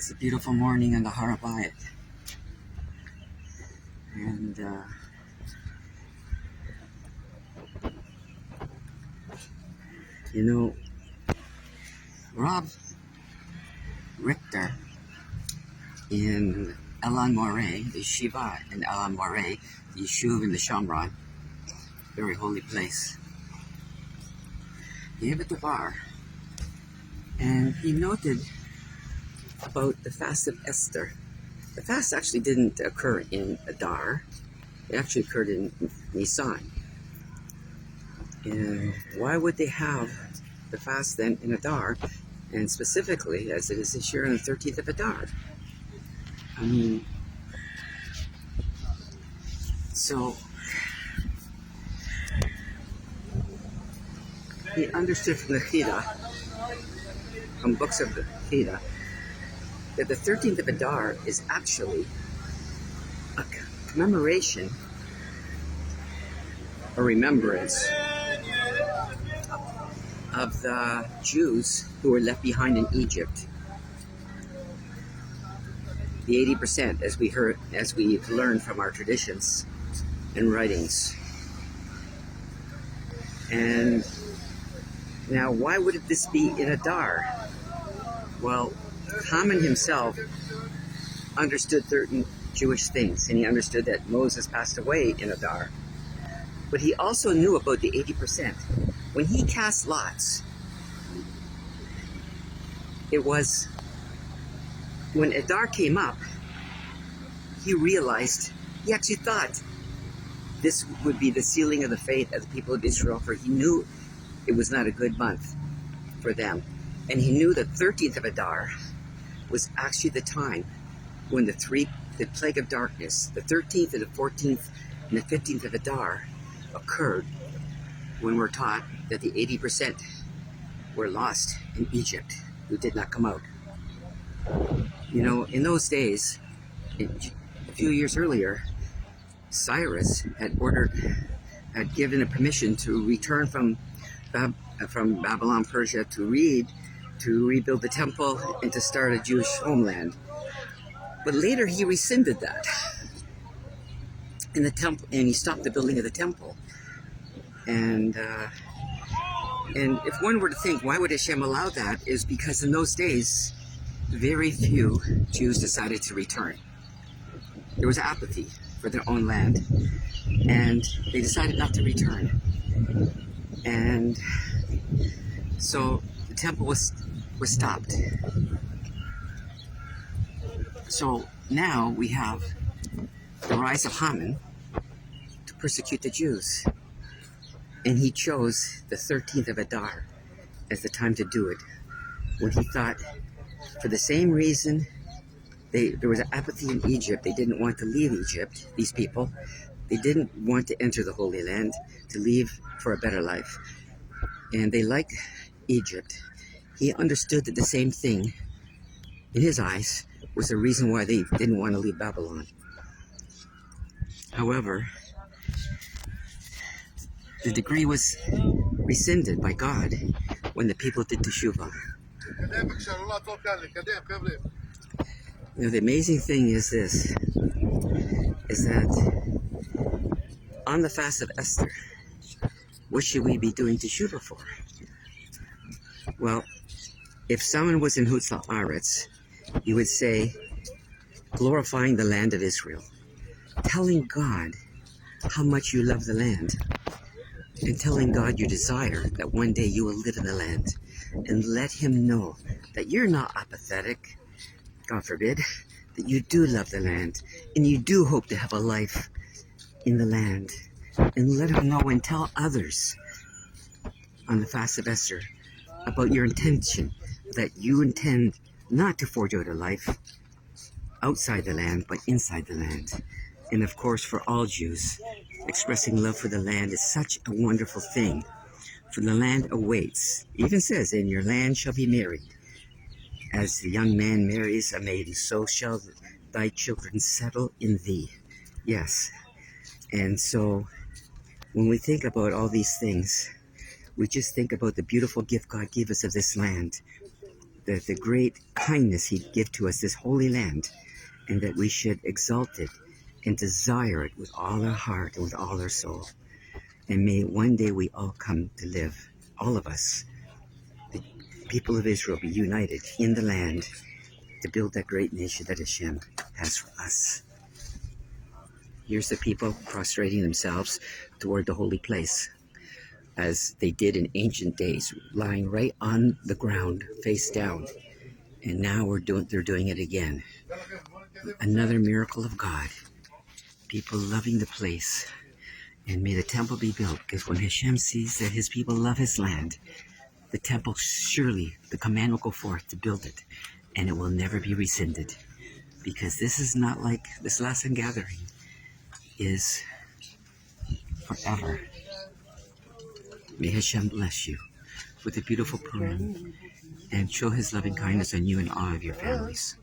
It's a beautiful morning on the Har HaBayt. And Rob Richter in Elon Moreh, the Yeshiva in Elon Moreh, the Yeshuv in the Shamron, very holy place, he gave a davar, and he noted about the fast of Esther. The fast actually didn't occur in Adar, it actually occurred in Nisan. And why would they have the fast then in Adar, and specifically as it is this year on the 13th of Adar? I mean, so he understood from the Chida, from books of the Chida, that the 13th of Adar is actually a commemoration, a remembrance of the Jews who were left behind in Egypt. The 80%, as we learned from our traditions and writings. And now, why would this be in Adar? Well, Haman himself understood certain Jewish things, and he understood that Moses passed away in Adar. But he also knew about the 80%. When he cast lots, it was when Adar came up, he realized, he actually thought this would be the sealing of the faith of the people of Israel, for he knew it was not a good month for them. And he knew the 13th of Adar was actually the time when the plague of darkness, the 13th and the 14th and the 15th of Adar occurred, when we're taught that the 80% were lost in Egypt, who did not come out. You know, in those days, a few years earlier, Cyrus had given a permission to return from Babylon, Persia, to rebuild the temple and to start a Jewish homeland. But later he rescinded that in the temple, and he stopped the building of the temple. And if one were to think, why would Hashem allow that, is because in those days, very few Jews decided to return. There was apathy for their own land, and they decided not to return. And so the temple was stopped. So now we have the rise of Haman to persecute the Jews. And he chose the 13th of Adar as the time to do it, when he thought, for the same reason there was apathy in Egypt. They didn't want to leave Egypt, these people. They didn't want to enter the Holy Land, to leave for a better life. And they liked Egypt. He understood that the same thing, in his eyes, was the reason why they didn't want to leave Babylon. However, the decree was rescinded by God when the people did Teshuvah. You know, the amazing thing is this, is that on the fast of Esther, what should we be doing Teshuvah for? Well, if someone was in Chutz La'aretz, you would say, glorifying the land of Israel, telling God how much you love the land, and telling God your desire that one day you will live in the land, and let him know that you're not apathetic, God forbid, that you do love the land, and you do hope to have a life in the land. And let him know and tell others on the fast of Esther about your intention, that you intend not to forge out a life outside the land, but inside the land. And of course, for all Jews, expressing love for the land is such a wonderful thing. For the land awaits. It even says, in your land shall be married. As the young man marries a maiden, so shall thy children settle in thee. Yes. And so, when we think about all these things, we just think about the beautiful gift God gave us of this land the great kindness He'd give to us, this holy land, and that we should exalt it and desire it with all our heart and with all our soul. And may one day we all come to live, all of us, the people of Israel, be united in the land to build that great nation that Hashem has for us. Here's the people prostrating themselves toward the holy place, as they did in ancient days, lying right on the ground, face down. And now they're doing it again. Another miracle of God. People loving the place. And may the temple be built, because when Hashem sees that His people love His land, the temple, surely the command will go forth to build it, and it will never be rescinded. Because this is not like this last gathering is forever. May Hashem bless you with a beautiful Purim and show His loving kindness on you and all of your families.